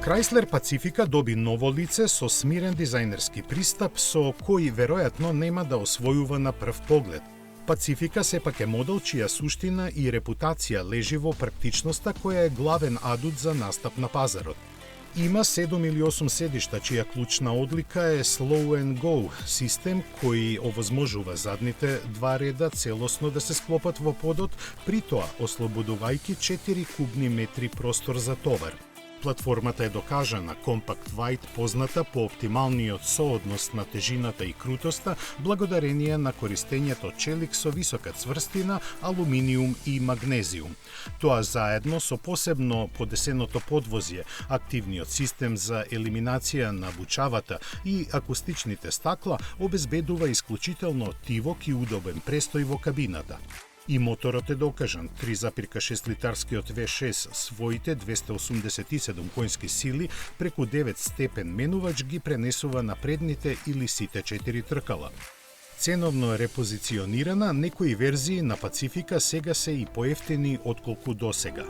Chrysler Pacifica доби ново лице со смирен дизајнерски пристап со кој веројатно нема да освојува на прв поглед. Pacifica сепак е модел чија суштина и репутација лежи во практичноста која е главен адут за настап на пазарот. Има 7 или 8 седишта чија клучна одлика е Slow and Go, систем кој овозможува задните два реда целосно да се склопат во подот, при тоа ослободувајќи 4 кубни метри простор за товар. Платформата е докажана Compact White, позната по оптималниот сооднос на тежината и крутоста, благодарение на користењето челик со висока цврстина, алуминиум и магнезиум. Тоа заедно со посебно подесеното подвозје, активниот систем за елиминација на бучавата и акустичните стакла обезбедува исклучително тивок и удобен престој во кабината. И моторот е докажан, 3,6 литарскиот V6 своите 287 коњски сили преку 9 степен менувач ги пренесува на предните или сите 4 тркала. Ценовно репозиционирана, некои верзии на Pacifica сега се и поевтини отколку досега.